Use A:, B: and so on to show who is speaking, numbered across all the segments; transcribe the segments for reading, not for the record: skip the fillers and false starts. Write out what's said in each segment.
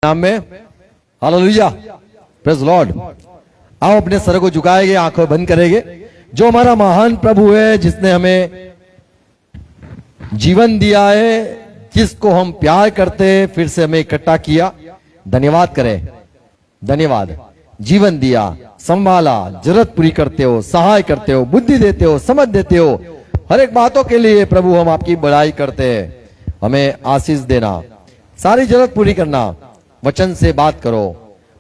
A: नाम में hallelujah, praise Lord. आओ अपने सर को झुकाएंगे, आंखों बंद करेंगे। जो हमारा महान प्रभु है, जिसने हमें जीवन दिया है, जिसको हम प्यार करते हैं, फिर से हमें इकट्ठा किया, धन्यवाद करें। धन्यवाद। जीवन दिया, संभाला, जरूरत पूरी करते हो, सहाय करते हो, बुद्धि देते हो, समझ देते हो, हर एक बातों के लिए प्रभु हम आपकी बड़ाई करते हैं। हमें आशीष देना, सारी जरूरत पूरी करना, वचन से बात करो,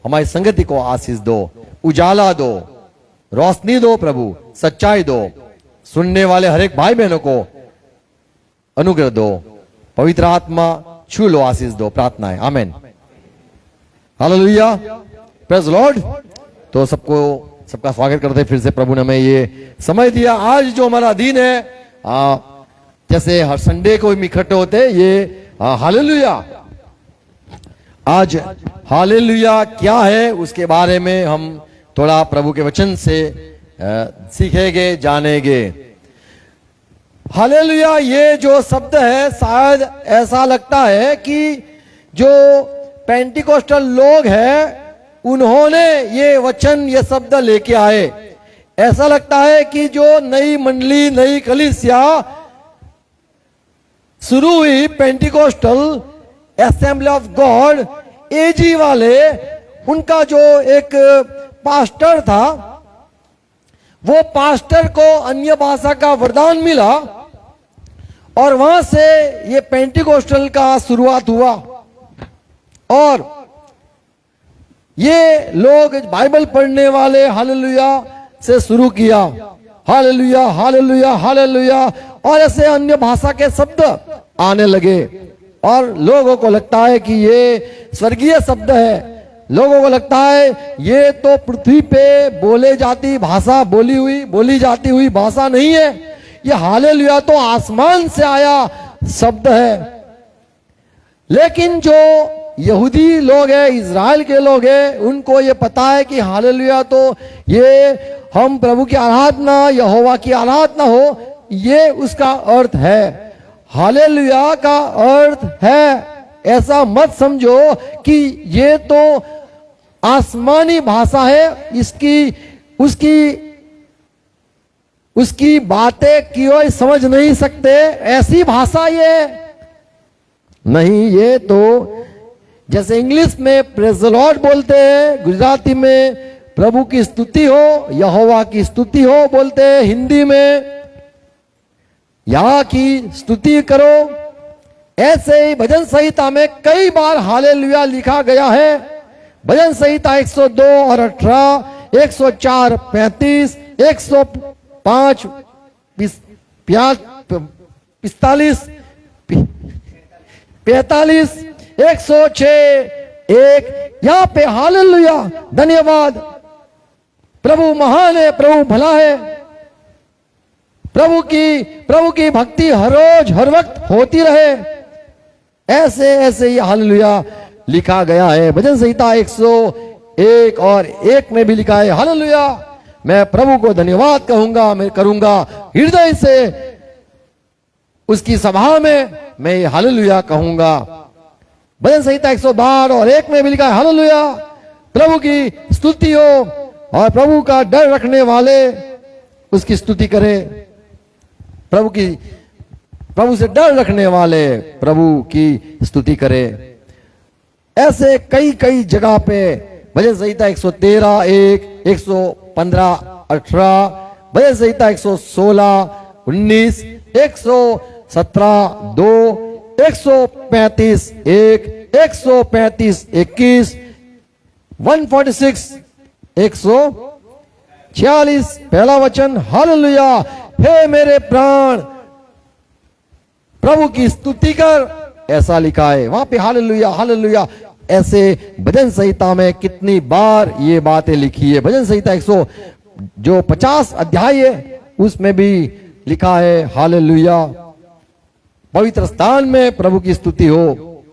A: हमारी संगति को आशीष दो, उजाला दो, रोशनी दो प्रभु, सच्चाई दो, सुनने वाले हर एक भाई बहनों को अनुग्रह दो, पवित्र आत्मा छू लो, आशीष दो। प्रार्थना है, आमेन, हालेलुया, प्रेज लॉर्ड। तो सबका स्वागत करते हैं। फिर से प्रभु ने हमें ये समय दिया। आज जो हमारा दिन है, जैसे हर संडे को हम इकट्ठे होते, ये हालेलुया। आज हालेलुया क्या है, उसके बारे में हम थोड़ा प्रभु के वचन से सीखेंगे, जानेंगे। हालेलुया ये जो शब्द है, शायद ऐसा लगता है कि जो पेंटिकोस्टल लोग हैं, उन्होंने ये वचन, ये शब्द लेके आए। ऐसा लगता है कि जो नई मंडली, नई कलीसिया शुरू हुई, पेंटिकोस्टल असेंबली ऑफ गॉड एजी वाले, उनका जो एक पास्टर था, वो पास्टर को अन्य भाषा का वरदान मिला और वहां से ये पेंटिकोस्टल का शुरुआत हुआ। और ये लोग बाइबल पढ़ने वाले हालेलुया से शुरू किया, हालेलुया हालेलुया हालेलुया, और ऐसे अन्य भाषा के शब्द आने लगे और लोगों को लगता है कि ये स्वर्गीय शब्द है। लोगों को लगता है ये तो पृथ्वी पे बोले जाती भाषा, बोली जाती हुई भाषा नहीं है, ये हालेलुया तो आसमान से आया शब्द है। लेकिन जो यहूदी लोग हैं, इज़राइल के लोग हैं, उनको ये पता है कि हालेलुया तो ये हम प्रभु की आराधना, यहोवा की आराधना हो, ये उसका अर्थ है। हालेलुया का अर्थ है, ऐसा मत समझो कि ये तो आसमानी भाषा है, उसकी बातें क्यों समझ नहीं सकते, ऐसी भाषा ये नहीं। ये तो जैसे इंग्लिश में प्रेज द लॉर्ड बोलते हैं, गुजराती में प्रभु की स्तुति हो, यहोवा की स्तुति हो बोलते हैं, हिंदी में यहां की स्तुति करो। ऐसे ही भजन संहिता में कई बार हालेलुया लिखा गया है। भजन संहिता 102 और 18, 104, 35, 105, 45, 106, 1, यहाँ पे हालेलुया, धन्यवाद, प्रभु महान है, प्रभु भला है, प्रभु की भक्ति हर रोज हर वक्त होती रहे। ऐसे ही हालेलुया लिखा गया है। भजन संहिता 101 और 1 में भी लिखा है, हालेलुया मैं प्रभु को धन्यवाद कहूंगा, मैं करूंगा हृदय से, उसकी सभा में मैं हालेलुया कहूंगा। भजन संहिता 112 और 1 में भी लिखा है, हालेलुया प्रभु की स्तुति हो और प्रभु का डर रखने वाले उसकी स्तुति करें। प्रभु से डर रखने वाले प्रभु की स्तुति करें। ऐसे कई जगह पे भजन संहिता 113, 1, 115, 18, भजन संहिता 116, 19, 117, 2, 135, 1, 135, 21, 146, 146 पहला वचन, हालेलुया हे मेरे प्राण प्रभु की स्तुति कर, ऐसा लिखा है वहां पे, हालेलुया हालेलुया। ऐसे भजन संहिता में कितनी बार ये बातें लिखी है। भजन संहिता 150 अध्याय है, उसमें भी लिखा है हालेलुया। पवित्र स्थान में प्रभु की स्तुति हो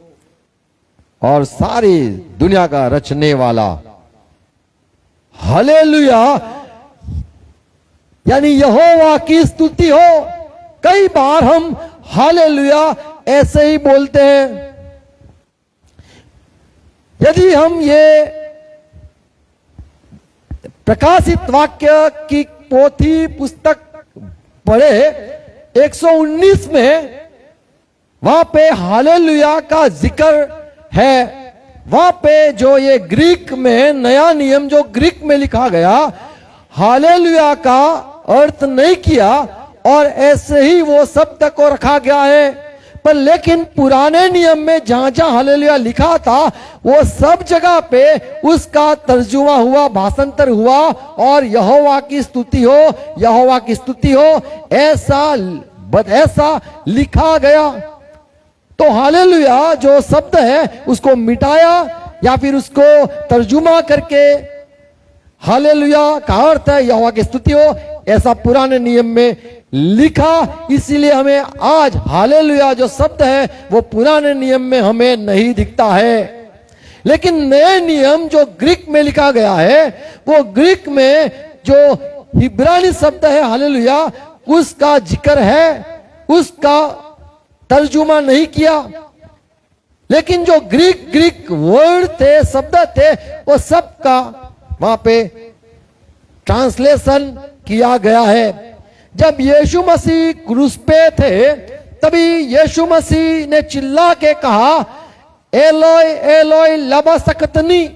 A: और सारी दुनिया का रचने वाला, हालेलुया यानी यहोवा की स्तुति हो। कई बार हम हालेलुया ऐसे ही बोलते हैं, भी हम ये प्रकाशित वाक्य की पोथी पुस्तक पढ़े 119 में वहां पे हालेलुया का जिक्र है। वहां पे जो ये ग्रीक में नया नियम जो ग्रीक में लिखा गया, हालेलुया का अर्थ नहीं किया और ऐसे ही वो शब्द को रखा गया है। पर लेकिन पुराने नियम में जहां जहां हालेलुया लिखा था वो सब जगह पे उसका तर्जुमा हुआ, भाषांतर हुआ और यहोवा की स्तुति हो, यहोवा की स्तुति हो, ऐसा लिखा गया। तो हालेलुया जो शब्द है उसको मिटाया या फिर उसको तर्जुमा करके हालेलुया का अर्थ है यहोवा की स्तुति हो, ऐसा पुराने नियम में लिखा। इसीलिए हमें आज हालेलुया जो शब्द है वो पुराने नियम में हमें नहीं दिखता है। लेकिन नए नियम जो ग्रीक में लिखा गया है, वो ग्रीक में जो इब्रानी शब्द है हालेलुया, उसका जिक्र है, उसका तर्जुमा नहीं किया। लेकिन जो ग्रीक वर्ड थे, शब्द थे, वो सब का वहां पे ट्रांसलेशन किया गया है। जब यीशु मसीह क्रूस पे थे तभी यीशु मसीह ने चिल्ला के कहा, एलोय एलोय लमा सबक्तनी।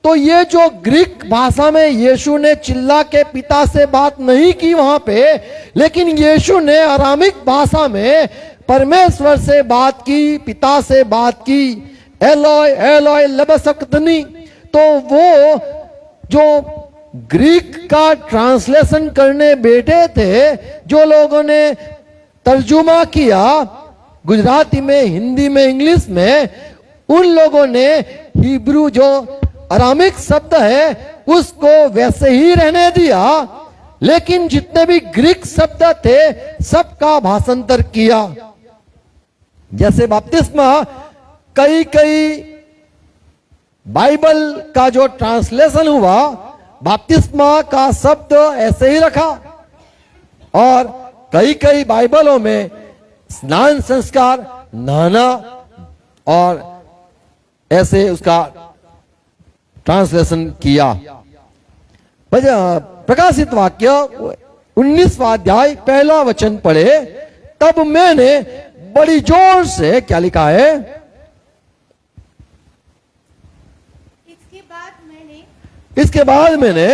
A: तो ये जो ग्रीक भाषा में यीशु ने चिल्ला के पिता से बात नहीं की वहां पे, लेकिन यीशु ने अरामिक भाषा में परमेश्वर से बात की, पिता से बात की, एलोय एलोय लमा सबक्तनी। तो वो जो ग्रीक का ट्रांसलेशन करने बैठे थे, जो लोगों ने तर्जुमा किया गुजराती में, हिंदी में, इंग्लिश में, उन लोगों ने हिब्रू जो अरामिक शब्द है उसको वैसे ही रहने दिया। लेकिन जितने भी ग्रीक शब्द थे सबका भाषांतर किया। जैसे बपतिस्मा, कई बाइबल का जो ट्रांसलेशन हुआ, बपतिस्मा का शब्द ऐसे ही रखा और कई बाइबलों में स्नान संस्कार, नहाना और ऐसे उसका ट्रांसलेशन किया। प्रकाशित वाक्य 19वां अध्याय 1 वचन पढ़े, तब मैंने बड़ी जोर से, क्या लिखा है, इसके बाद मैंने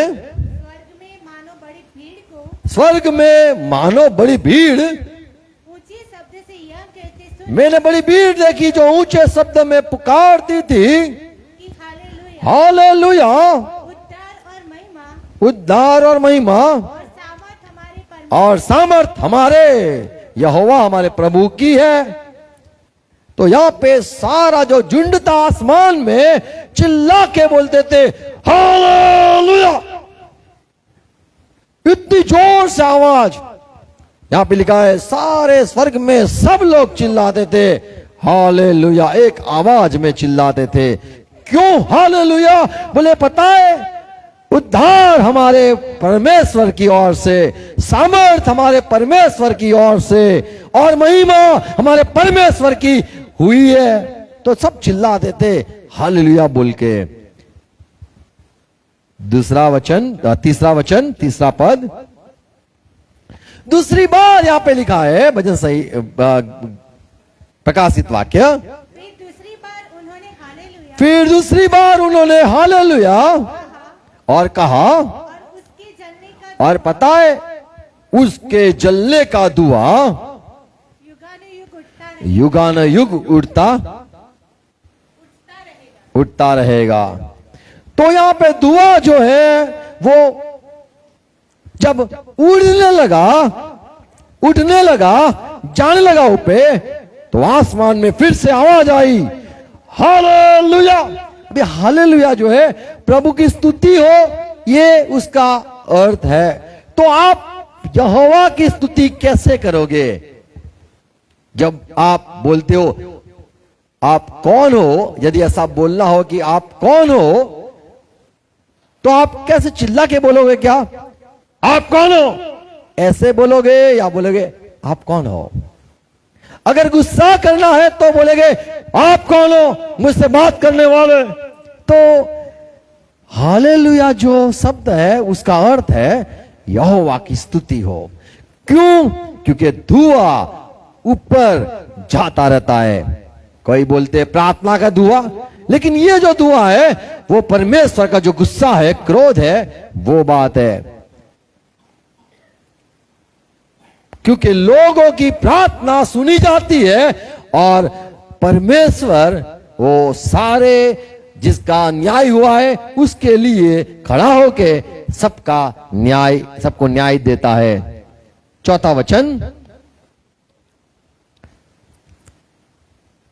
A: स्वर्ग में मानो बड़ी भीड़
B: ऊंचे शब्द से यह कहते सुन,
A: मैंने बड़ी भीड़ देखी जो ऊंचे शब्द में पुकारती थी
B: कि
A: हालेलुया,
B: उद्धार और महिमा
A: और सामर्थ हमारे यहोवा हमारे प्रभु की है। तो यहाँ पे सारा जो झुंड था आसमान में चिल्ला के बोलते थे हालेलुया, इतनी जोर से आवाज। यहां पे लिखा है सारे स्वर्ग में सब लोग चिल्लाते थे हालेलुया, एक आवाज में चिल्लाते थे। क्यों हालेलुया? बोले पता है, उद्धार हमारे परमेश्वर की ओर से, सामर्थ हमारे परमेश्वर की ओर से और महिमा हमारे परमेश्वर की हुई है। तो सब चिल्लाते थे हालेलुया बोल के। तीसरा वचन, तीसरा पद, दूसरी बार यहां पे लिखा है भजन सही प्रकाशित वाक्य, फिर दूसरी बार उन्होंने हालेलुया और कहा, और पता है उसके जलने का धुआं युगानुयुग उठता रहेगा। तो यहां पे धुआं जो है वो जब उठने लगा, जाने लगा ऊपर, तो आसमान में फिर से आवाज आई हालेलुया। अभी हालेलुया जो है प्रभु की स्तुति हो, ये उसका अर्थ है। तो आप यहोवा की स्तुति कैसे करोगे? जब आप बोलते हो आप कौन हो, यदि ऐसा बोलना हो कि आप कौन हो, तो आप कैसे चिल्ला के बोलोगे? क्या आप कौन हो ऐसे बोलोगे या बोलोगे आप कौन हो? अगर गुस्सा करना है तो बोलेंगे आप कौन हो मुझसे बात करने वाले, तो हालेलुया जो शब्द है उसका अर्थ है यहोवा की स्तुति हो। क्यों? क्योंकि धुआं ऊपर जाता रहता है। कोई बोलते प्रार्थना का धुआं, लेकिन ये जो धुआं है वो परमेश्वर का जो गुस्सा है, क्रोध है, वो बात है। क्योंकि लोगों की प्रार्थना सुनी जाती है और परमेश्वर वो सारे जिसका न्याय हुआ है उसके लिए खड़ा होके सबको न्याय देता है। चौथा वचन,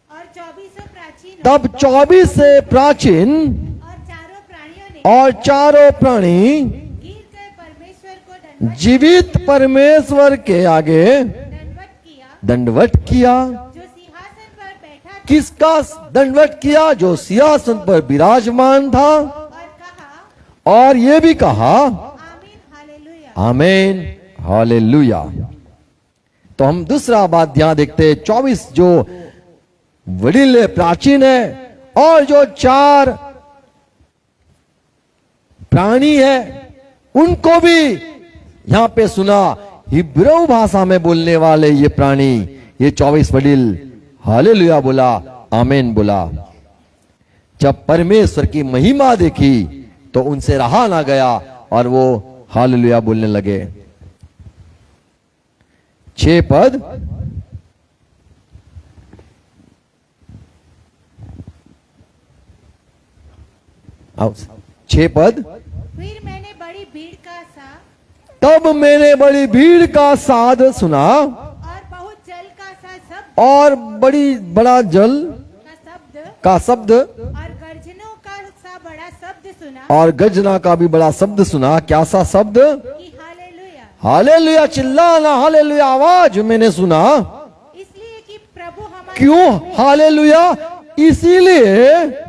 B: और 24 प्राचीन
A: तब 24 से प्राचीन
B: और चारों प्राणियों ने
A: और चारों प्राणी
B: गिर कर परमेश्वर को
A: जीवित परमेश्वर के आगे
B: दंडवत किया,
A: दंडवत किया।
B: जो सिंहासन पर बैठा था,
A: किसका दंडवत किया? जो सिंहासन पर विराजमान था।
B: और कहा
A: और ये भी कहा
B: आमीन हालेलुया।
A: आमीन हालेलुया। तो हम दूसरा बात यहां देखते हैं, 24 जो वडील प्राचीन है और जो 4 प्राणी है उनको भी यहां पे सुना। हिब्रू भाषा में बोलने वाले ये प्राणी, ये 24 वडील हालेलुया बोला, आमीन बोला। जब परमेश्वर की महिमा देखी तो उनसे रहा ना गया और वो हालेलुया बोलने लगे। 6 पद, आओ 6 पद,
B: फिर मैंने बड़ी भीड़ का सा
A: तब मैंने बड़ी भीड़ का साध सुना
B: और बहुत जल का सा शब्द
A: और बड़ा जल
B: का शब्द
A: का शब्द
B: और गर्जनों का सा बड़ा शब्द सुना
A: और गजना का भी बड़ा शब्द सुना। क्या सा शब्द?
B: कि हालेलुया,
A: हालेलुया, चिल्लाना हालेलुया आवाज मैंने सुना।
B: इसलिए कि प्रभु हमारा
A: क्यों हालेलुया? इसीलिए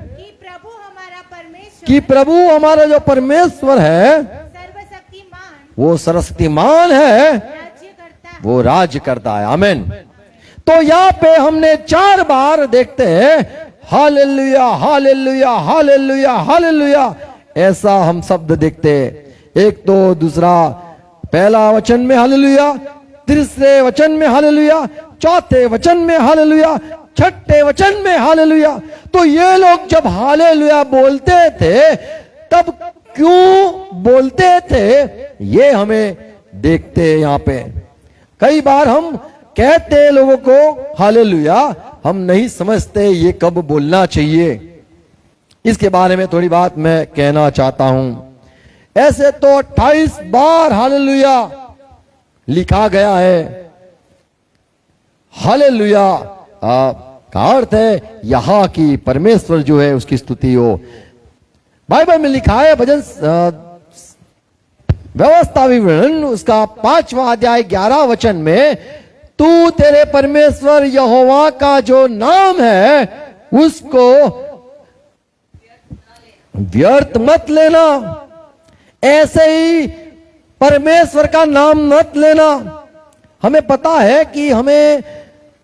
A: कि प्रभु हमारा जो परमेश्वर है
B: सर्वशक्तिमान
A: वो सरस्वतीमान है,
B: राज्य करता है।
A: वो राज्य करता है। आमीन। तो यहाँ पे हमने 4 बार देखते हैं हालेलुया हालेलुया हालेलुया हालेलुया, ऐसा हम शब्द देखते हैं। एक तो दूसरा पहला वचन में हालेलुया, तीसरे वचन में हालेलुया, चौथे वचन में हालेलुया, छठे वचन में हालेलुया। तो ये लोग जब हालेलुया बोलते थे तब क्यों बोलते थे ये हमें देखते हैं। यहाँ पे कई बार हम कहते हैं लोगों को हालेलुया, हम नहीं समझते ये कब बोलना चाहिए। इसके बारे में थोड़ी बात मैं कहना चाहता हूं। ऐसे तो 28 बार हालेलुया लिखा गया है। हालेलुया का अर्थ है यहां की परमेश्वर जो है उसकी स्तुति हो। बाइबल में लिखा है भजन व्यवस्था विवरण उसका 5वां अध्याय 11 वचन में, तू तेरे परमेश्वर यहोवा का जो नाम है उसको व्यर्थ मत लेना। ऐसे ही परमेश्वर का नाम मत लेना। हमें पता है कि हमें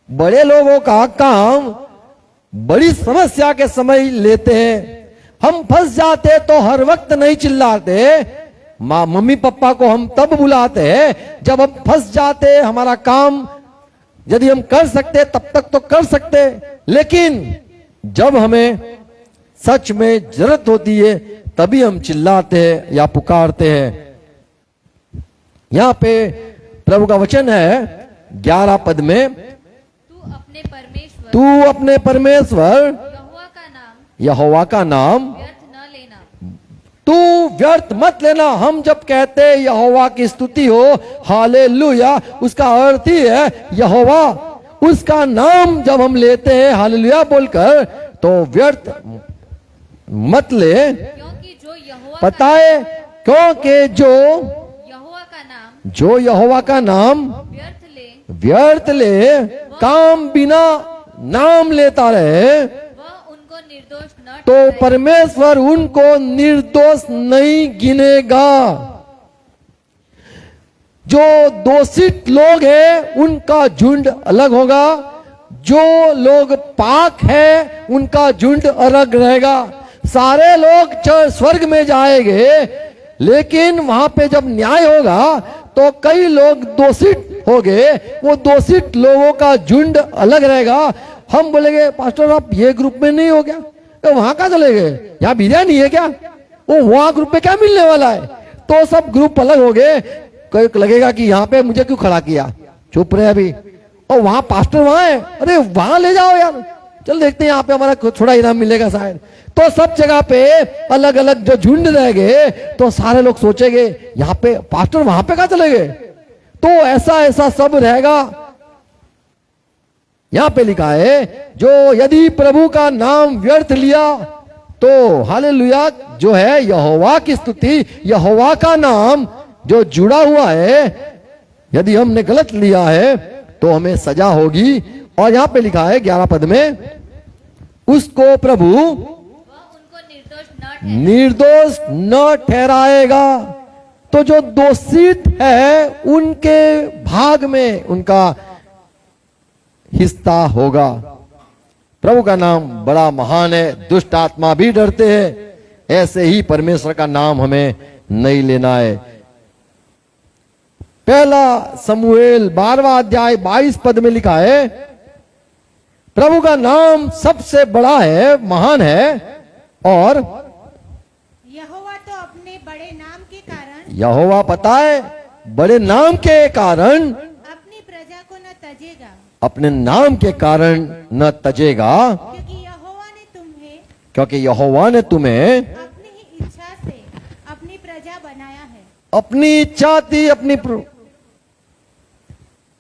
A: बड़े लोगों का काम बड़ी समस्या के समय लेते हैं। हम फंस जाते तो हर वक्त नहीं चिल्लाते। माँ मम्मी पापा को हम तब बुलाते हैं जब हम फंस जाते। हमारा काम यदि हम कर सकते तब तक तो कर सकते, लेकिन जब हमें सच में जरूरत होती है तभी हम चिल्लाते हैं या पुकारते हैं। यहां पे प्रभु का वचन है 11 पद में, तू अपने परमेश्वर यहोवा का नाम तू व्यर्थ मत लेना। हम जब कहते हैं यहोवा की स्तुति हो हालेलुया, उसका अर्थ ही है यहोवा, उसका नाम जब हम लेते हैं हालेलुया बोलकर तो व्यर्थ मत ले। पता है क्योंकि जो यहोवा का नाम व्यर्थ ले, काम बिना नाम लेता रहे तो परमेश्वर उनको निर्दोष नहीं गिनेगा। जो दोषित लोग हैं उनका झुंड अलग होगा, जो लोग पाक है उनका झुंड अलग रहेगा। सारे लोग स्वर्ग में जाएंगे, लेकिन वहां पे जब न्याय होगा तो कई लोग दोषित हो गए, वो दोषित लोगों का झुंड अलग रहेगा। हम बोलेंगे पास्टर आप ये ग्रुप में नहीं हो गया, तो वहां कहाँ चले गए, यहाँ बिरयानी है क्या, वो वहां ग्रुप में क्या मिलने वाला है। तो सब ग्रुप अलग हो गए, कोई लगेगा कि यहाँ पे मुझे क्यों खड़ा किया, चुप रहे अभी, और वहां पास्टर वहां है, अरे वहां ले जाओ यार, चल देखते हैं यहाँ पे हमारा थोड़ा इनाम मिलेगा शायद। तो सब जगह पे अलग अलग जो झुंड रह गए, तो सारे लोग सोचेंगे यहाँ पे पास्टर वहां पे कहाँ चले गए। तो ऐसा ऐसा सब रहेगा। यहां पे लिखा है जो यदि प्रभु का नाम व्यर्थ लिया तो हालेलुया, जो है यहोवा की स्तुति, यहोवा का नाम जो जुड़ा हुआ है, यदि हमने गलत लिया है तो हमें सजा होगी। और यहां पे लिखा है 11 पद में, उसको प्रभु
C: वह उनको
A: निर्दोष न ठहराएगा। तो जो दोषित है उनके भाग में उनका हिस्सा होगा। प्रभु का नाम बड़ा महान है, दुष्ट आत्मा भी डरते हैं, ऐसे ही परमेश्वर का नाम हमें नहीं लेना है। पहला समूएल 12वां अध्याय 22 पद में लिखा है, प्रभु का नाम सबसे बड़ा है, महान है, और
B: यहोवा तो अपने बड़े नाम के कारण
A: यहोवा पता है बड़े नाम के कारण
B: अपनी प्रजा को न तजेगा,
A: अपने नाम के कारण न तजेगा, क्योंकि यहोवा ने तुम्हें
B: अपनी ही इच्छा से अपनी प्रजा बनाया है।
A: अपनी इच्छा थी, अपनी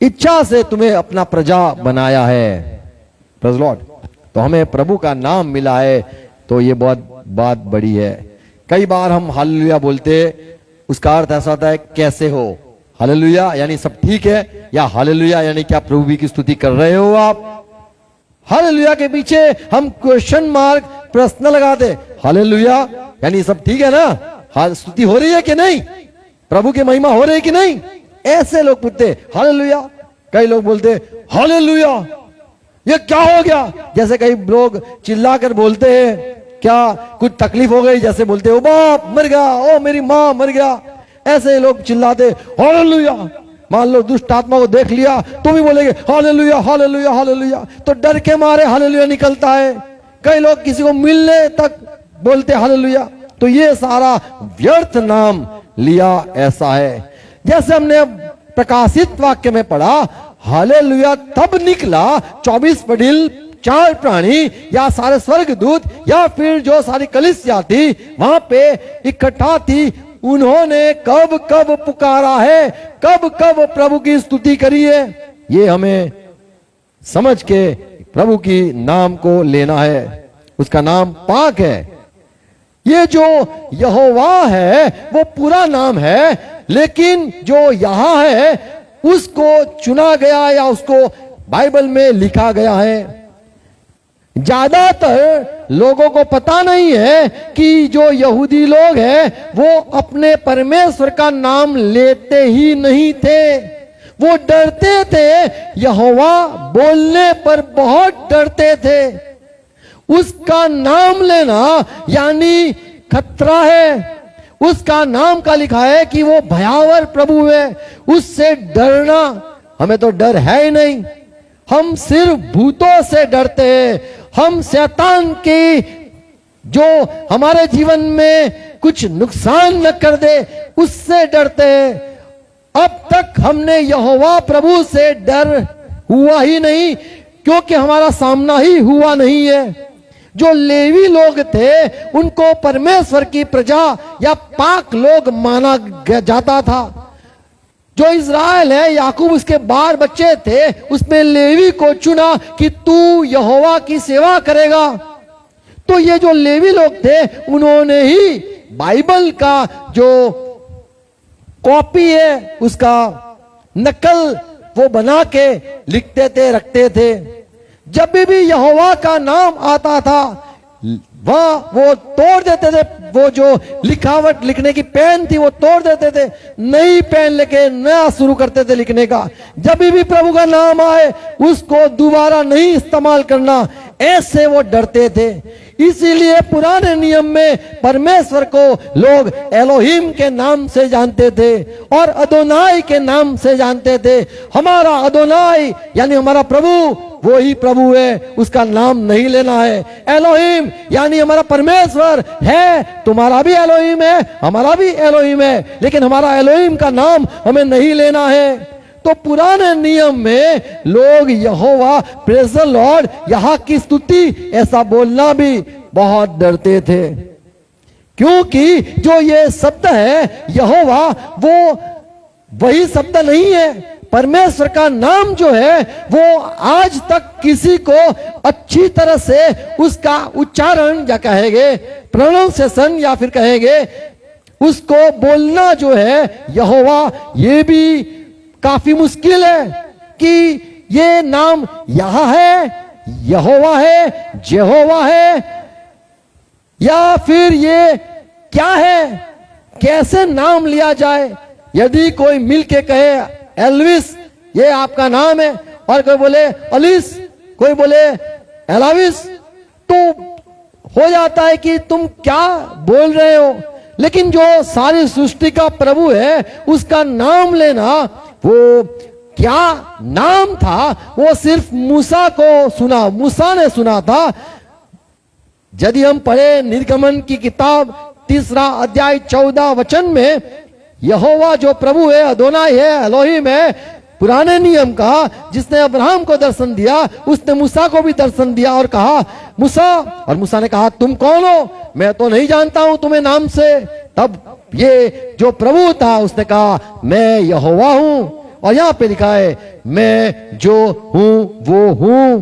A: इच्छा से तुम्हें अपना प्रजा बनाया है। Praise Lord. तो हमें प्रभु का नाम मिला है, तो ये बहुत बात बड़ी है। कई बार हम हालेलुया बोलते, उसका अर्थ ऐसा होता है कैसे हो, हालेलुया यानी सब ठीक है, या हालेलुया यानी क्या प्रभु की स्तुति कर रहे हो आप। हालेलुया के पीछे हम क्वेश्चन मार्क प्रश्न लगाते, हालेलुया यानी सब ठीक है ना, स्तुति हो रही है कि नहीं, प्रभु की महिमा हो रही है कि नहीं, ऐसे लोग पूछते हालेलुया। कई लोग बोलते हालेलुया, ये क्या हो गया, जैसे कई लोग चिल्ला कर बोलते हैं, क्या कुछ तकलीफ हो गई, जैसे बोलते ओ बाप मर गया, ओ मेरी माँ मर गया, ऐसे लोग चिल्लाते हालेलुया। मान लो दुष्ट आत्मा को देख लिया तो भी बोलेंगे हालेलुया हालेलुया हालेलुया, तो डर के मारे हालेलुया निकलता है। कई लोग किसी को मिलने तक बोलते हालेलुया। तो ये सारा व्यर्थ नाम लिया ऐसा है। जैसे हमने प्रकाशित वाक्य में पढ़ा, हालेलुया तब निकला 24 पड़िल 4 प्राणी या सारे स्वर्गदूत या फिर जो सारी कलीसिया थी वहां पे इकट्ठा थी, उन्होंने कब कब पुकारा है, कब कब प्रभु की स्तुति करी है। ये हमें समझ के प्रभु की नाम को लेना है, उसका नाम पाक है। ये जो यहोवा है वो पूरा नाम है, लेकिन जो यहां है उसको चुना गया या उसको बाइबल में लिखा गया है। ज्यादातर लोगों को पता नहीं है कि जो यहूदी लोग हैं वो अपने परमेश्वर का नाम लेते ही नहीं थे, वो डरते थे, यहोवा बोलने पर बहुत डरते थे। उसका नाम लेना यानी खतरा है। उसका नाम का लिखा है कि वो भयावर प्रभु है, उससे डरना, हमें तो डर है ही नहीं। हम सिर्फ भूतों से डरते हैं, हम शैतान की जो हमारे जीवन में कुछ नुकसान न कर दे उससे डरते हैं। अब तक हमने यहोवा प्रभु से डर हुआ ही नहीं, क्योंकि हमारा सामना ही हुआ नहीं है। जो लेवी लोग थे उनको परमेश्वर की प्रजा या पाक लोग माना जाता था। जो इज़राइल है, याकूब उसके 12 बच्चे थे, उसमें लेवी को चुना कि तू यहोवा की सेवा करेगा। तो ये जो लेवी लोग थे उन्होंने ही बाइबल का जो कॉपी है उसका नकल वो बना के लिखते थे, रखते थे। जब भी यहोवा का नाम आता था वहां वो तोड़ देते थे, वो जो लिखावट लिखने की पेन थी वो तोड़ देते थे, नई पेन लेके नया शुरू करते थे लिखने का। जब भी प्रभु का नाम आए उसको दोबारा नहीं इस्तेमाल करना, ऐसे वो डरते थे। इसीलिए पुराने नियम में परमेश्वर को लोग एलोहिम के नाम से जानते थे और अदोनाई के नाम से जानते थे। हमारा अदोनाई यानी हमारा प्रभु वो ही प्रभु है, उसका नाम नहीं लेना है। एलोहिम यानी हमारा परमेश्वर है, तुम्हारा भी एलोहिम है, हमारा भी एलोहिम है, लेकिन हमारा एलोहिम का नाम हमें नहीं लेना है। तो पुराने नियम में लोग यहोवा प्रेज द लॉर्ड, यहाँ की स्तुति ऐसा बोलना भी बहुत डरते थे, क्योंकि जो ये शब्द है यहोवा वो वही शब्द नहीं है। परमेश्वर का नाम जो है वो आज तक किसी को अच्छी तरह से उसका उच्चारण या कहेंगे प्रोनाउंसिएशन या फिर कहेंगे उसको बोलना जो है यहोवा, ये भी काफी मुश्किल है कि ये नाम यहां है, यहोवा है, जेहोवा है, या फिर ये क्या है, कैसे नाम लिया जाए। यदि कोई मिलके कहे एल्विस ये आपका नाम है, और कोई बोले अलिस, कोई बोले एलाविस, तो हो जाता है कि तुम क्या बोल रहे हो। लेकिन जो सारी सृष्टि का प्रभु है उसका नाम लेना, वो क्या नाम था वो सिर्फ मूसा को सुना, मूसा ने सुना था। यदि हम पढ़े निर्गमन की किताब 3 अध्याय 14 वचन में, यहोवा जो प्रभु है, अदोनाई है, एलोहिम है, पुराने नियम का, जिसने अब्राहम को दर्शन दिया उसने मूसा को भी दर्शन दिया और कहा मूसा, और मूसा ने कहा तुम कौन हो, मैं तो नहीं जानता हूं तुम्हें नाम से। तब ये जो प्रभु था उसने कहा मैं यहोवा हूं, और यहां पे लिखा है मैं जो हूं वो हूं।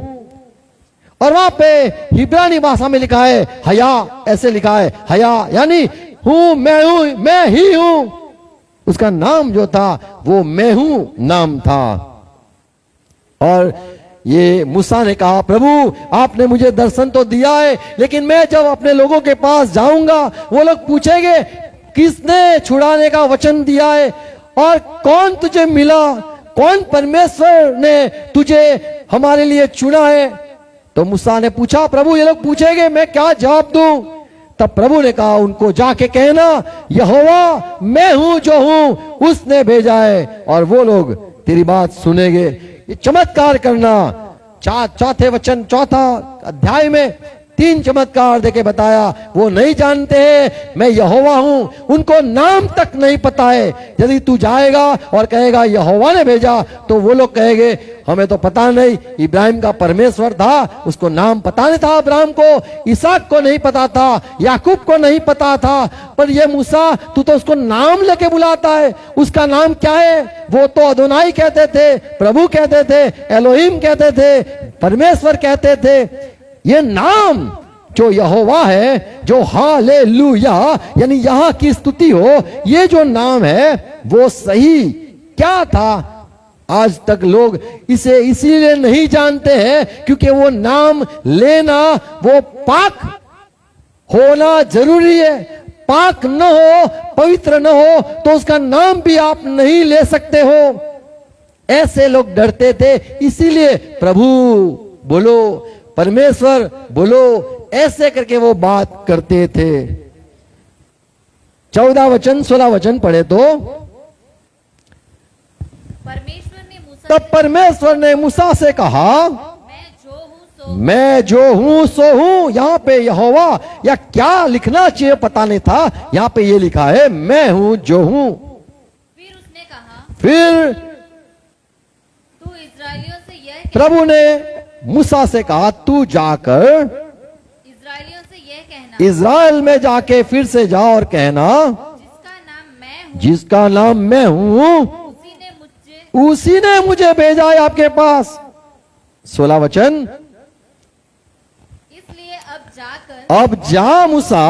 A: और वहां पे हिब्रानी भाषा में लिखा है हया, ऐसे लिखा है हया यानी हूं, मैं ही हूं। उसका नाम जो था वो मैं हूं नाम था। और ये मूसा ने कहा प्रभु आपने मुझे दर्शन तो दिया है, लेकिन मैं जब अपने लोगों के पास जाऊंगा वो लोग पूछेंगे किसने छुड़ाने का वचन दिया है और कौन तुझे मिला, कौन परमेश्वर ने तुझे हमारे लिए चुना है। तो मूसा ने पूछा प्रभु ये लोग पूछेंगे मैं क्या जवाब दूं। तब प्रभु ने कहा उनको जाके कहना यहोवा मैं हूं जो हूं उसने भेजा है, और वो लोग तेरी बात सुनेंगे। ये चमत्कार करना, चौथे वचन 4 अध्याय में 3 चमत्कार देके बताया। वो नहीं जानते हैं मैं यहोवा हूं, उनको नाम तक नहीं पता है। यदि तू जाएगा और कहेगा यहोवा ने भेजा, तो वो लोग कहेंगे हमें तो पता नहीं। इब्राहिम का परमेश्वर था, उसको नाम पता नहीं था, अब्राहम को, इसहाक को नहीं पता था, याकूब को नहीं पता था। पर ये मूसा तू तो उसको नाम लेके बुलाता है, उसका नाम क्या है। वो तो अदोनाई कहते थे, प्रभु कहते थे, एलोहिम कहते थे, परमेश्वर कहते थे। ये नाम जो यहोवा है, जो हालेलुया यानी यहाँ की स्तुति हो, ये जो नाम है वो सही क्या था। आज तक लोग इसे इसीलिए नहीं जानते हैं क्योंकि वो नाम लेना वो पाक होना जरूरी है। पाक न हो, पवित्र न हो तो उसका नाम भी आप नहीं ले सकते हो। ऐसे लोग डरते थे, इसीलिए प्रभु बोलो, परमेश्वर बोलो, ऐसे करके वो बात करते थे। 14 वचन 16 वचन पढ़े तो तब परमेश्वर ने मूसा से कहा मैं जो हूं सो हूं। यहाँ पे यहोवा या क्या लिखना चाहिए पता नहीं था, यहाँ पे ये लिखा है मैं हूं जो हूं।
C: फिर उसने कहा
A: फिर
C: तू इस्राएलियों से यह
A: प्रभु ने मूसा से कहा तू जाकर
C: इस्राएलियों से यह कहना
A: इज़राइल में जाके फिर से जाओ और कहना
C: जिसका नाम मैं हूँ
A: जिसका नाम मैं हूं उसी ने मुझे भेजा है आपके पास। 16 वचन
C: इसलिए अब
A: जा मूसा,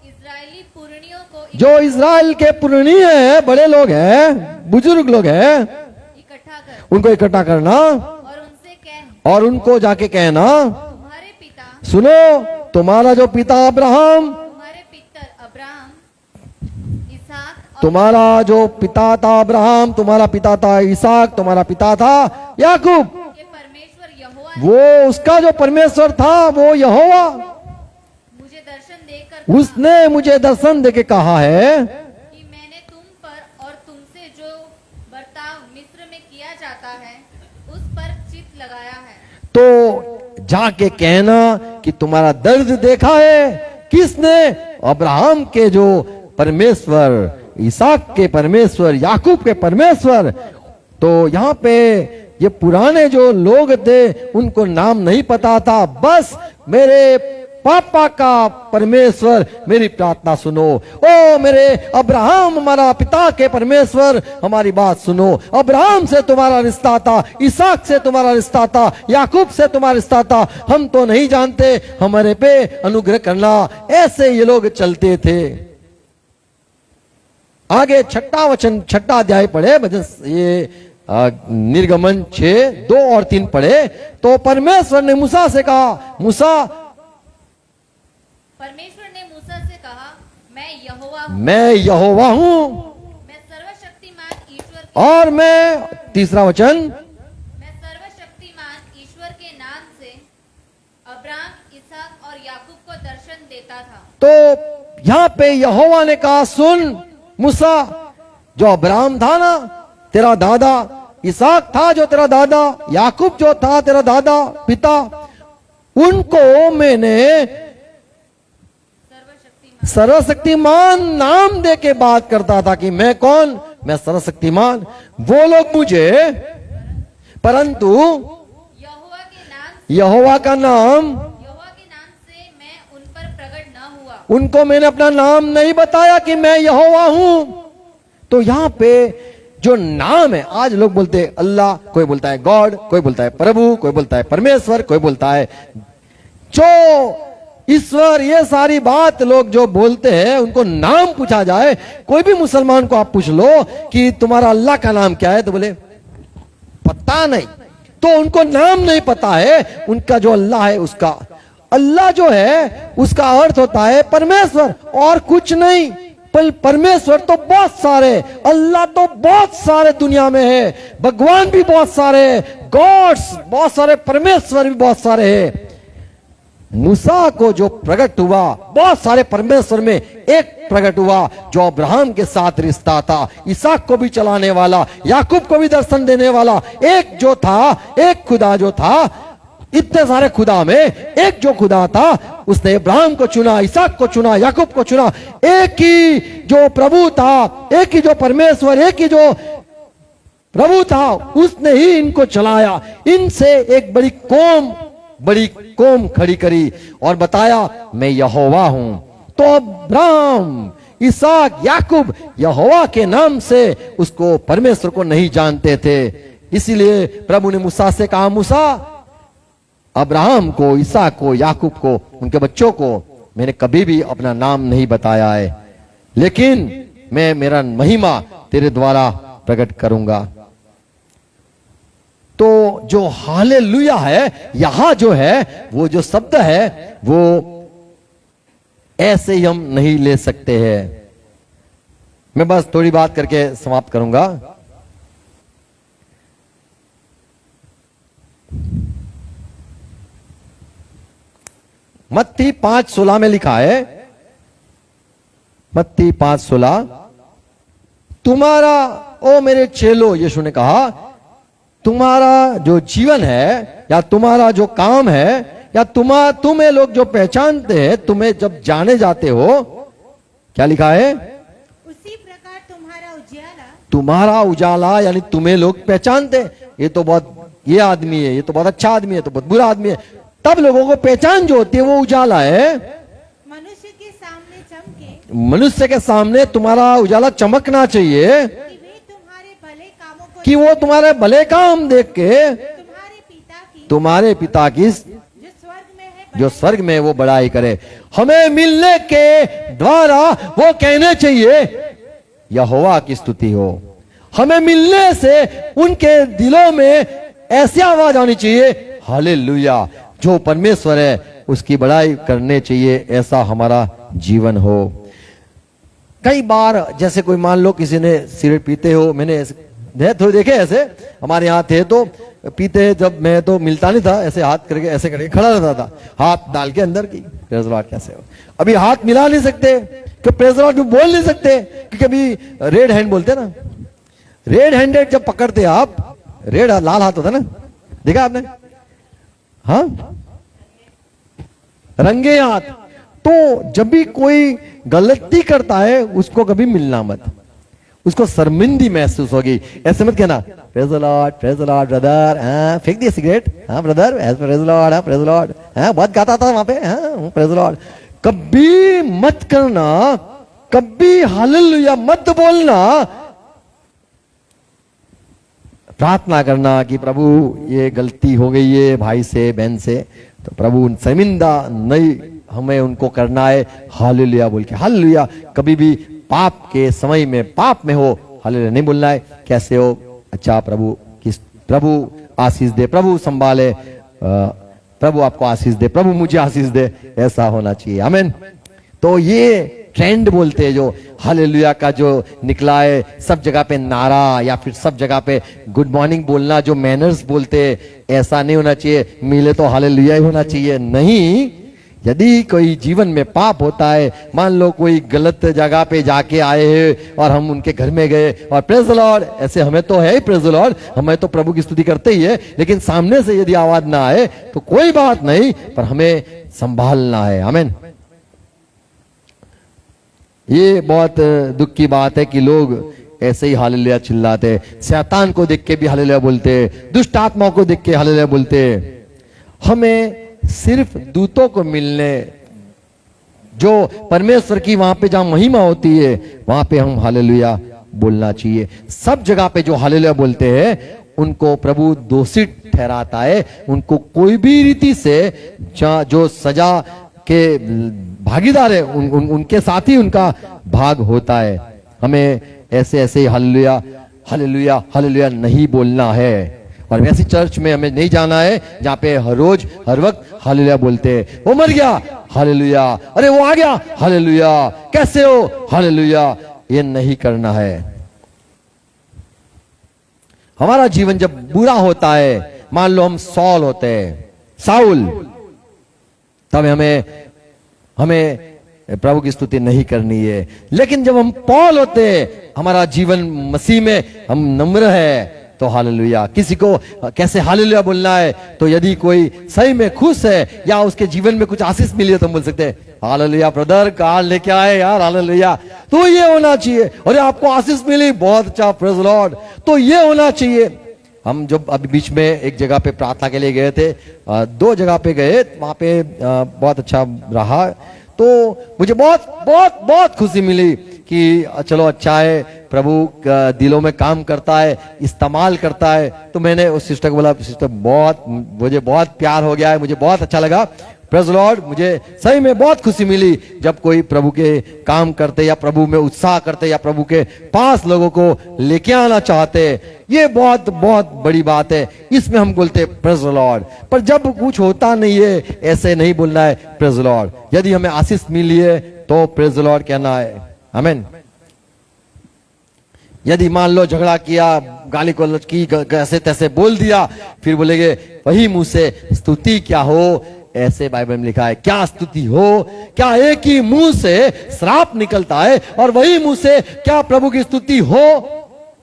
C: इस्राएली पुरनियों को
A: जो इज़राइल के पुरनीय है, बड़े लोग हैं, बुजुर्ग लोग हैं,
C: इकट्ठा कर
A: उनको इकट्ठा करना
C: और उनसे कह
A: और उनको जाके कहना
C: तुम्हारे पिता
A: सुनो तुम्हारा जो पिता अब्राहम,
C: तुम्हारे पितर अब्राहम इसहाक और
A: तुम्हारा जो पिता था अब्राहम, तुम्हारा पिता था इसहाक, तुम्हारा पिता था याकूब,
C: के परमेश्वर यहोवा
A: वो उसका जो परमेश्वर था वो यहोवा उसने मुझे दर्शन देके कहा है
C: कि मैंने तुम पर और तुमसे जो बर्ताव मिस्र में किया जाता है उस पर चित्त लगाया है।
A: तो जाके कहना कि तुम्हारा दर्द देखा है। किसने? अब्राहम के जो परमेश्वर, इसहाक के परमेश्वर, याकूब के परमेश्वर। तो यहाँ पे ये पुराने जो लोग थे उनको नाम नहीं पता था। बस मेरे पापा का परमेश्वर मेरी प्रार्थना सुनो। ओ मेरे अब्राहम, हमारा पिता के परमेश्वर, हमारी बात सुनो। अब्राहम से तुम्हारा रिश्ता था, इसहाक से तुम्हारा रिश्ता था, याकूब से तुम्हारा रिश्ता था। हम तो नहीं जानते, हमारे पे अनुग्रह करना। ऐसे ये लोग चलते थे। आगे छठा वचन, छठा अध्याय पढ़े, भजन ये निर्गमन 6:2 और 3 पढ़े। तो परमेश्वर ने मूसा से कहा, मूसा,
C: परमेश्वर ने मूसा से कहा, मैं यहोवा हूँ,
A: मैं यहोवा हूं।
C: मैं सर्वशक्तिमान ईश्वर
A: और मैं, तीसरा वचन,
C: मैं सर्वशक्तिमान ईश्वर के नाम से अब्राहम, इसहाक और याकूब को दर्शन देता था।
A: तो यहां पे यहोवा ने कहा, सुन मूसा, जो अब्राहम था ना तेरा दादा, इसहाक था जो तेरा दादा, याकूब जो था तेरा दादा पिता, उनको मैंने सर्वशक्तिमान नाम दे के बात करता था कि मैं कौन? मैं सर्वशक्तिमान। वो लोग मुझे, परंतु यहोवा का नाम
C: से मैं उन पर प्रकट न हुआ।
A: उनको मैंने अपना नाम नहीं बताया कि मैं यहोवा हूं। तो यहां पे जो नाम है, आज लोग बोलते हैं अल्लाह, कोई बोलता है गॉड, कोई बोलता है प्रभु, कोई बोलता है परमेश्वर, कोई बोलता है जो ईश्वर। ये सारी बात लोग जो बोलते हैं उनको नाम पूछा जाए, कोई भी मुसलमान को आप पूछ लो कि तुम्हारा अल्लाह का नाम क्या है, तो बोले पता नहीं। तो उनको नाम नहीं पता है उनका जो अल्लाह है उसका। अल्लाह जो है उसका अर्थ होता है परमेश्वर, और कुछ नहीं। पर परमेश्वर तो बहुत सारे, अल्लाह तो बहुत सारे दुनिया में है, भगवान भी बहुत सारे, गॉड्स बहुत सारे, परमेश्वर भी बहुत सारे हैं। मूसा को जो प्रकट हुआ, बहुत सारे परमेश्वर में एक प्रकट हुआ जो अब्राहम के साथ रिश्ता था, इसहाक को भी चलाने वाला, याकूब को भी दर्शन देने वाला। एक जो था, एक खुदा जो था, इतने सारे खुदा में एक जो खुदा था, उसने अब्राहम को चुना, इसहाक को चुना, याकूब को चुना। एक ही जो प्रभु था, एक ही जो परमेश्वर, एक ही जो प्रभु था, उसने ही इनको चलाया। इनसे एक बड़ी कौम खड़ी करी और बताया मैं यहोवा हूं। तो अब्राहम, इसहाक, याकूब यहोवा के नाम से उसको, परमेश्वर को नहीं जानते थे। इसीलिए प्रभु ने मूसा से कहा, मूसा, अब्राहम को, इसहाक को, याकूब को, उनके बच्चों को मैंने कभी भी अपना नाम नहीं बताया है, लेकिन मैं मेरा महिमा तेरे द्वारा प्रकट करूंगा। तो जो हालेलुया है, यहां जो है वो जो शब्द है वो ऐसे ही हम नहीं ले सकते हैं। मैं बस थोड़ी बात करके समाप्त करूंगा। मत्ती 5:16 में लिखा है, मत्ती 5:16, तुम्हारा, ओ मेरे चेलो, यीशु ने कहा, तुम्हारा जो जीवन है या तुम्हारा जो काम है या तुम्हें लोग जो पहचानते हैं, तुम्हें जब जाने जाते हो, क्या लिखा है?
B: उसी प्रकार
A: तुम्हारा उजाला, यानी तुम्हें लोग पहचानते, ये तो बहुत, ये आदमी है, ये तो बहुत अच्छा आदमी है, तो बहुत बुरा आदमी है। तब लोगों को पहचान जो होती है वो उजाला है।
B: मनुष्य के सामने चमके,
A: मनुष्य के सामने तुम्हारा उजाला चमकना चाहिए कि वो तुम्हारे भले काम देख के तुम्हारे पिता की जो स्वर्ग में वो बड़ाई करे। हमें मिलने के द्वारा वो कहने चाहिए यहोवा की स्तुति हो। हमें मिलने से उनके दिलों में ऐसी आवाज आनी चाहिए, हालेलुया, जो परमेश्वर है उसकी बड़ाई करने चाहिए, ऐसा हमारा जीवन हो। कई बार जैसे कोई मान लो किसी ने सिगरेट पीते हो, मैंने थोड़ी देखे ऐसे, हमारे यहाँ थे तो पीते, जब मैं तो मिलता नहीं था, ऐसे हाथ करके ऐसे करके खड़ा रहता था, हाथ डाल के अंदर की प्रेज द लॉर्ड कैसे हो। अभी हाथ मिला नहीं सकते, कि प्रेज द लॉर्ड बोल नहीं सकते, क्योंकि अभी रेड हैंड बोलते ना, रेड हैंडेड जब पकड़ते आप, रेड लाल हाथ होता ना, देखा आपने, हाँ रंगे हाथ। तो जब भी कोई गलती करता है उसको कभी मिलना मत, उसको शर्मिंदी महसूस होगी, ऐसे मत कहना प्रेज द लॉर्ड ब्रदर, हाँ फेंक दिया सिगरेट, हाँ ब्रदर प्रेज द लॉर्ड, हाँ प्रेज द लॉर्ड, हाँ बहुत गाता था वहां पे, हाँ प्रेज द लॉर्ड। कभी मत करना, कभी हालेलुया मत बोलना, प्रार्थना करना कि प्रभु ये गलती हो गई है भाई से बहन से, तो प्रभु शर्मिंदा नहीं हमें उनको करना है, हालेलुया बोल के। हालेलुया कभी भी पाप के समय में, पाप में हो, हालेलुया नहीं बोलना है। कैसे हो, अच्छा प्रभु किस, प्रभु आशीष दे, प्रभु संभाले, प्रभु आपको आशीष दे, प्रभु मुझे आशीष दे, ऐसा होना चाहिए। आमीन। तो ये ट्रेंड बोलते हैं जो हालेलुया का जो निकला है, सब जगह पे नारा या फिर सब जगह पे गुड मॉर्निंग बोलना, जो मैनर्स बोलते हैं, ऐसा नहीं होना चाहिए। मिले तो हालेलुया ही होना चाहिए, नहीं। यदि कोई जीवन में पाप होता है, मान लो कोई गलत जगह पे जाके आए हैं और हम उनके घर में गए और प्रेज द लॉर्ड, ऐसे हमें तो है ही प्रेज द लॉर्ड, हमें तो प्रभु की स्तुति करते ही है, लेकिन सामने से यदि आवाज ना आए तो कोई बात नहीं, पर हमें संभालना है। आमीन। ये बहुत दुख की बात है कि लोग ऐसे ही हालेलुया चिल्लाते, शैतान को देख के भी हालेलुया बोलते, दुष्ट आत्माओं को देख के हालेलुया बोलते। हमें सिर्फ दूतों को मिलने, जो परमेश्वर की वहां पे जहां महिमा होती है, वहां पे हम हालेलुया बोलना चाहिए। सब जगह पे जो हालेलुया बोलते हैं उनको प्रभु दोषी ठहराता है, उनको कोई भी रीति से जो सजा के भागीदार है उनके साथ ही उनका भाग होता है। हमें ऐसे ऐसे हालेलुया हालेलुया हालेलुया नहीं बोलना है, और वैसी चर्च में हमें नहीं जाना है जहां पे हर रोज हर वक्त हालेलुया बोलते हैं। वो मर गया हालेलुया, अरे वो आ गया हालेलुया, कैसे हो हालेलुया, ये नहीं करना है। हमारा जीवन जब बुरा होता है, मान लो हम सॉल होते हैं, साउल, तब हमें प्रभु की स्तुति नहीं करनी है। लेकिन जब हम पौल होते हैं, हमारा जीवन मसीह में हम नम्र है, तो हालेलुया। किसी को कैसे हालेलुया बोलना है, तो यदि कोई सही में खुश है या उसके जीवन में कुछ आशीष मिली है तो हम बोल सकते हैं हालेलुया ब्रदर, कार लेके आए यार हालेलुया, तो ये होना चाहिए। और आपको आशीष मिली, बहुत अच्छा प्रेज लॉर्ड, तो ये होना चाहिए। हम जब अभी बीच में एक जगह पे प्रार्थना के लिए गए थे, 2 जगह पे गए, वहां पे बहुत अच्छा रहा, तो मुझे बहुत बहुत बहुत खुशी मिली कि चलो अच्छा है, प्रभु दिलों में काम करता है, इस्तेमाल करता है। तो मैंने उस सिस्टर को बोला, सिस्टर मुझे बहुत प्यार हो गया है, मुझे बहुत अच्छा लगा, प्रेज लॉर्ड, मुझे सही में बहुत खुशी मिली जब कोई प्रभु के काम करते या प्रभु में उत्साह करते या प्रभु के पास लोगों को लेके आना चाहते, ये बहुत बहुत बड़ी बात है। इसमें हम बोलते प्रेज लॉर्ड। पर जब कुछ होता नहीं है, ऐसे नहीं बोलना है प्रेज लॉर्ड। यदि हमें आशीष मिली है तो प्रेज लॉर्ड कहना है। आमीन। यदि मान लो झगड़ा किया, गाली गलौज की, कैसे तैसे बोल दिया, फिर बोलेंगे वही मुंह से स्तुति क्या हो, ऐसे बाइबल में लिखा है, क्या स्तुति हो, क्या एक ही मुंह से श्राप निकलता है और वही मुंह से क्या प्रभु की स्तुति हो,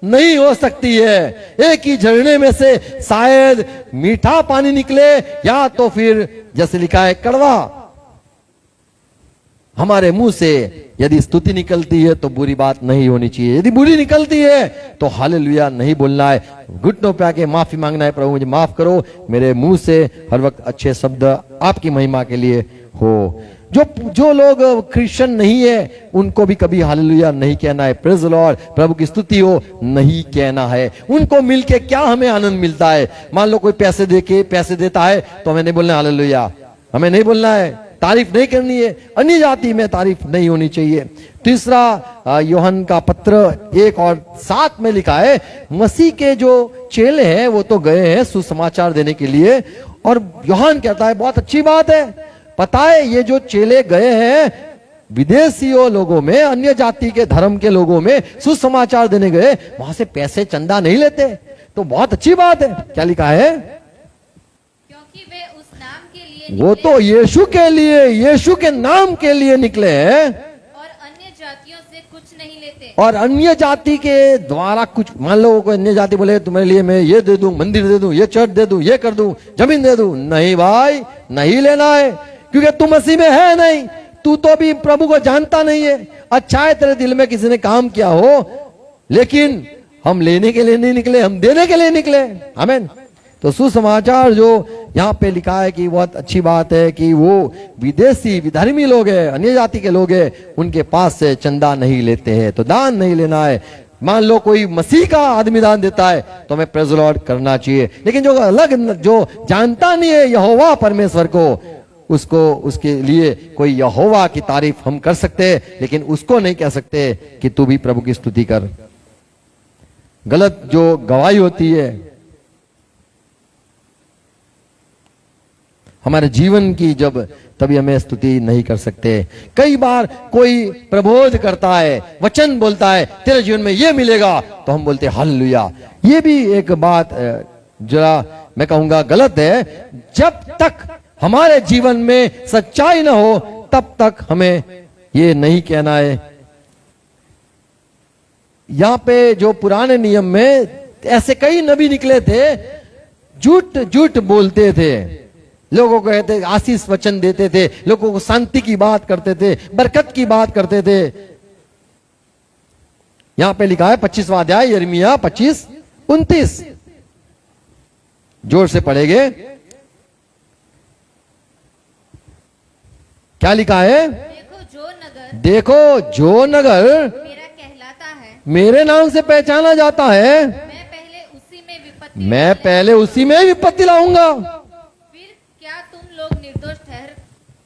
A: नहीं हो सकती है। एक ही झरने में से शायद मीठा पानी निकले या तो फिर जैसे लिखा है कड़वा। हमारे मुंह से यदि स्तुति निकलती है तो बुरी बात नहीं होनी चाहिए, यदि बुरी निकलती है तो हालेलुया नहीं बोलना है, घुटनों पे आके माफी मांगना है, प्रभु मुझे माफ करो, मेरे मुंह से हर वक्त अच्छे शब्द आपकी महिमा के लिए हो। जो लोग क्रिश्चियन नहीं है उनको भी कभी हालेलुया नहीं कहना है, प्रेज लॉर्ड, प्रभु की स्तुति हो नहीं कहना है। उनको मिलके क्या हमें आनंद मिलता है। मान लो कोई पैसे देता है तो हमें नहीं बोलना हालेलुया, हमें नहीं बोलना है, तारीफ नहीं करनी है, अन्य जाति में तारीफ नहीं होनी चाहिए। तीसरा, यूहन्ना का पत्र 1:7 में लिखा है, मसीह के जो चेले हैं वो तो गए हैं सुसमाचार देने के लिए, और यूहन्ना कहता है बहुत अच्छी बात है, पता है ये जो चेले गए हैं विदेशियों लोगों में, अन्य जाति के धर्म के लोगों में सुसमाचार देने गए, वहां से पैसे चंदा नहीं लेते, तो बहुत अच्छी बात है। क्या लिखा है?
C: क्योंकि वे उस नाम के लिए
A: वो
C: निकले
A: तो यीशु के लिए, यीशु के नाम के लिए निकले हैं,
C: और अन्य जातियों से कुछ नहीं लेते।
A: और अन्य जाति के द्वारा कुछ, मान लो कोई अन्य जाति बोले तुम्हारे लिए मैं ये दे दूं, मंदिर दे दूं, ये चर्च दे दूं, ये कर दूं, जमीन दे दूं, नहीं भाई, नहीं लेना है, क्योंकि तू मसीह में है नहीं, तू तो भी प्रभु को जानता नहीं है। अच्छा है तेरे दिल में किसी ने काम किया हो, लेकिन हम लेने के लिए नहीं निकले, हम देने के लिए निकले। आमीन। तो सुसमाचार जो यहाँ पे लिखा है कि बहुत अच्छी बात है कि वो विदेशी विधर्मी लोग हैं, अन्य जाति के लोग हैं, उनके पास से चंदा नहीं लेते हैं, तो दान नहीं लेना है। मान लो कोई मसीह का आदमी दान देता है तो हमें प्रेज़ द लॉर्ड करना चाहिए, लेकिन जो अलग, जो जानता नहीं है यहोवा परमेश्वर को, उसको, उसके लिए कोई यहोवा की तारीफ हम कर सकते हैं, लेकिन उसको नहीं कह सकते कि तू भी प्रभु की स्तुति कर। गलत जो गवाही होती है हमारे जीवन की, जब तभी हमें स्तुति नहीं कर सकते। कई बार कोई प्रबोध करता है, वचन बोलता है तेरे जीवन में ये मिलेगा, तो हम बोलते हालेलुया। ये भी एक बात जरा मैं कहूंगा गलत है। जब तक हमारे जीवन में सच्चाई ना हो तब तक हमें ये नहीं कहना है। यहां पे जो पुराने नियम में ऐसे कई नबी निकले थे, झूठ झूठ बोलते थे, लोगों को कहते, आशीष वचन देते थे, लोगों को शांति की बात करते थे, बरकत की बात करते थे। यहां पे लिखा है 25वां अध्याय यिर्मयाह 25-29, जोर से पढ़ेंगे। क्या लिखा है? देखो जो नगर
C: मेरा कहलाता है,
A: मेरे नाम से पहचाना जाता है,
C: मैं पहले उसी में विपत्ति
A: मैं पहले उसी में विपत्ति लाऊंगा।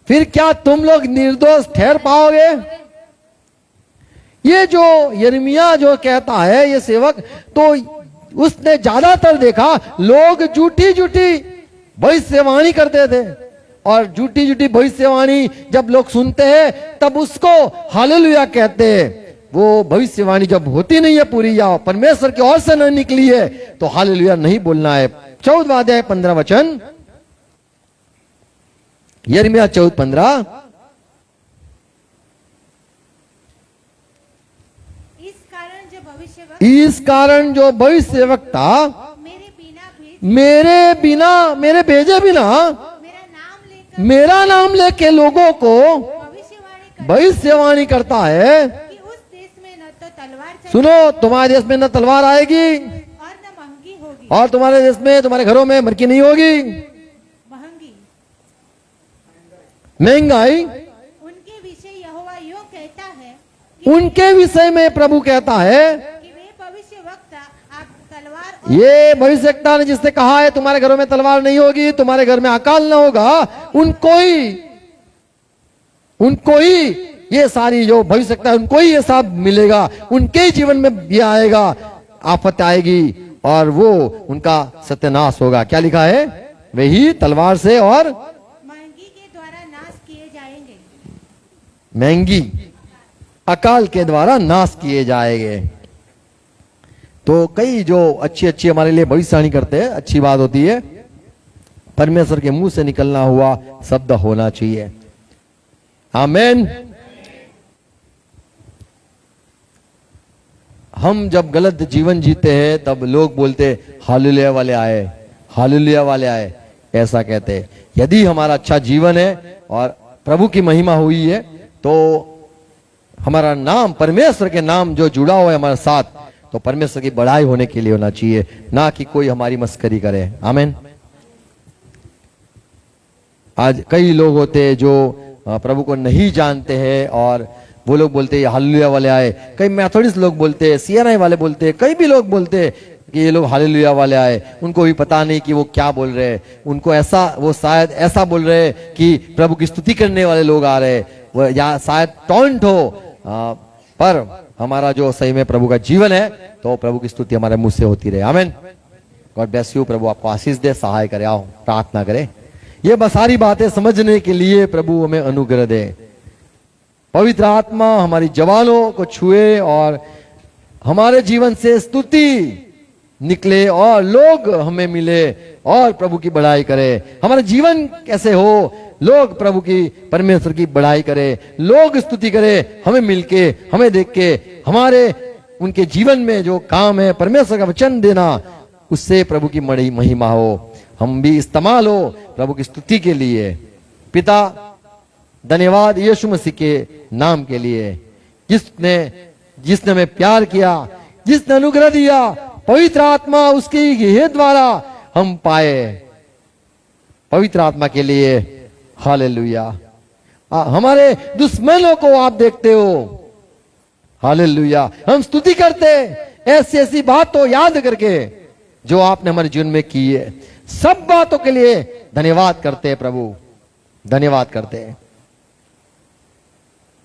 A: फिर क्या तुम लोग निर्दोष ठहर पाओगे? ये जो यिर्मयाह जो कहता है, ये सेवक, तो उसने ज्यादातर देखा लोग झूठी झूठी भविष्यवाणी करते थे, और झूठी झूठी भविष्यवाणी जब लोग सुनते हैं तब उसको हालेलुया कहते हैं। वो भविष्यवाणी जब होती नहीं है पूरी, या परमेश्वर की ओर से न निकली है, तो हालेलुया नहीं बोलना है। 14वां अध्याय 15 वचन, यिर्मयाह 14:15। इस कारण जो भविष्यवक्ता मेरे भेजे बिना मेरा नाम लेके लोगों को भविष्यवाणी करता है,
B: कि उस देश में न तो तलवार चलेगी,
A: सुनो, तुम्हारे देश में न तलवार आएगी,
B: और न महंगी होगी,
A: और तुम्हारे देश में, तुम्हारे घरों में मरकी नहीं होगी, महंगाई।
B: उनके विषय यहोवा यूं कहता है,
A: उनके विषय में प्रभु कहता है
B: कि वे भविष्यवक्ता आप तलवार,
A: ये भविष्यवक्ता ने जिसने कहा है तुम्हारे घरों में तलवार नहीं होगी, तुम्हारे घर में अकाल न होगा, उनको ही ये सारी जो भविष्यवक्ता है उनको ही ये सब मिलेगा, उनके ही जीवन में भी आएगा, आफत आएगी और वो उनका सत्यानाश होगा। क्या लिखा है? वही तलवार से और महंगी अकाल के द्वारा नाश किए जाएंगे। तो कई जो अच्छी अच्छी हमारे लिए भविष्यवाणी करते हैं, अच्छी बात होती है, परमेश्वर के मुंह से निकलना हुआ शब्द होना चाहिए। आमीन। हम जब गलत जीवन जीते हैं तब लोग बोलते हालेलुया वाले आए, हालेलुया वाले आए, ऐसा कहते हैं। यदि हमारा अच्छा जीवन है और प्रभु की महिमा हुई है तो हमारा नाम, परमेश्वर के नाम जो जुड़ा हुआ है हमारे साथ, तो परमेश्वर की बड़ाई होने के लिए होना चाहिए, ना कि कोई हमारी मस्करी करे। आमीन। आज कई लोग होते हैं जो प्रभु को नहीं जानते हैं और वो लोग बोलते हैं हालेलुया वाले आए। कई मैथोडिस्ट लोग बोलते हैं, सीएनआई वाले बोलते हैं, कई भी लोग बोलते हैं कि ये लोग हालेलुया वाले आए। उनको भी पता नहीं कि वो क्या बोल रहे हैं, उनको ऐसा, वो शायद ऐसा बोल रहे हैं कि प्रभु की स्तुति करने वाले लोग आ रहे हैं, वो या शायद टॉन्ट हो। पर हमारा जो सही में प्रभु का जीवन है तो प्रभु की स्तुति हमारे मुंह से होती रहे। आमीन। God bless you. प्रभु आपको आशीष दे, सहाय करे। आओ प्रार्थना करें। ये बस सारी बातें समझने के लिए प्रभु हमें अनुग्रह दे। पवित्र आत्मा हमारी जवानों को छुए और हमारे जीवन से स्तुति निकले और लोग हमें मिले और प्रभु की बड़ाई करे। हमारा जीवन कैसे हो, लोग प्रभु की परमेश्वर की बड़ाई करे, लोग स्तुति करे, हमें मिलके, हमें देख के, हमारे उनके जीवन में जो काम है परमेश्वर का वचन देना, उससे प्रभु की बड़ी महिमा हो, हम भी इस्तेमाल हो प्रभु की स्तुति के लिए। पिता धन्यवाद यीशु मसीह के नाम के लिए, जिसने हमें प्यार किया, जिसने अनुग्रह दिया, पवित्र आत्मा उसकी ये द्वारा हम पाए। पवित्र आत्मा के लिए हालेलुया। हमारे दुश्मनों को आप देखते हो, हालेलुया। हम स्तुति करते ऐसी ऐसी बातों याद करके जो आपने हमारे जीवन में की है, सब बातों के लिए धन्यवाद करते हैं प्रभु, धन्यवाद करते हैं।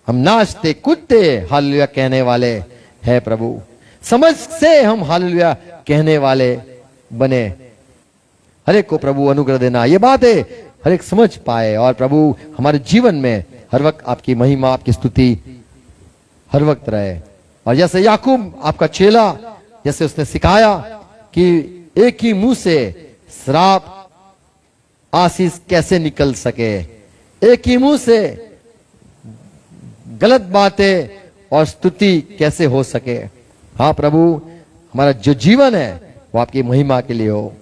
A: हम नाचते कूदते हालेलुया कहने वाले हैं प्रभु, समझ से हम हालेलुया कहने वाले बने। हर एक को प्रभु अनुग्रह देना, ये बात है हर एक समझ पाए और प्रभु हमारे जीवन में हर वक्त आपकी महिमा, आपकी स्तुति हर वक्त रहे। और जैसे याकूब आपका चेला, जैसे उसने सिखाया कि एक ही मुंह से श्राप आशीष कैसे निकल सके, एक ही मुंह से गलत बातें और स्तुति कैसे हो सके। हाँ प्रभु, हमारा जो जीवन है वो आपकी महिमा के लिए हो।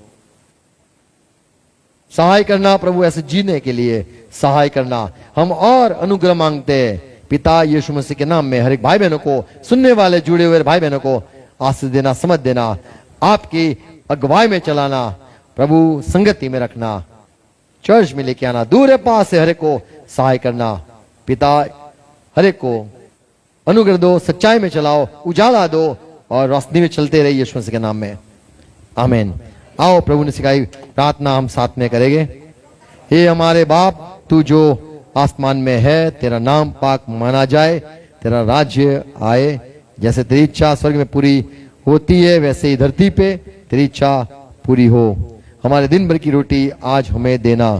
A: सहाय करना प्रभु, ऐसे जीने के लिए सहाय करना। हम और अनुग्रह मांगते हैं पिता यीशु मसीह के नाम में। हर एक भाई बहनों को, सुनने वाले जुड़े हुए भाई बहनों को आशीष देना, समझ देना, आपकी अगुवाई में चलाना, प्रभु संगति में रखना, चर्च में लेके आना, दूर है पास से हर एक को सहाय करना। पिता हर एक को अनुग्रह दो, सच्चाई में चलाओ, उजाला दो और रोशनी में चलते रहिए यीशु मसीह के नाम में, आमीन। आओ प्रभु ने सिखाई प्रार्थना हम साथ में करेंगे। हे हमारे बाप, तू जो आसमान में है, तेरा नाम पाक माना जाए, तेरा राज्य आए, जैसे तेरी इच्छा स्वर्ग में पूरी होती है वैसे ही धरती पे तेरी इच्छा पूरी हो। हमारे दिन भर की रोटी आज हमें देना,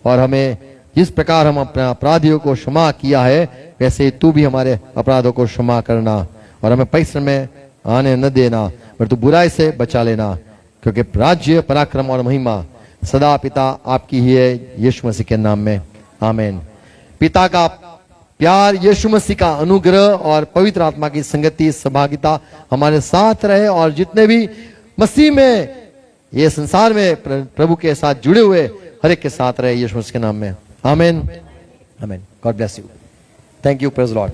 A: और हमें जिस प्रकार हम अपने अपराधियों को क्षमा किया है वैसे ही तू भी हमारे अपराधों को क्षमा करना, और हमें परिश्रम में आने न देना, पर तू बुराई से बचा लेना, क्योंकि राज्य, पराक्रम और महिमा सदा पिता आपकी ही है, यीशु मसीह के नाम में, आमीन। पिता का प्यार, यीशु मसीह का अनुग्रह और पवित्र आत्मा की संगति, सहभागिता हमारे साथ रहे, और जितने भी मसीह में ये संसार में प्रभु के साथ जुड़े हुए हर एक के साथ रहे, यीशु मसीह के नाम में, आमीन, आमीन। God bless you, thank you, praise Lord.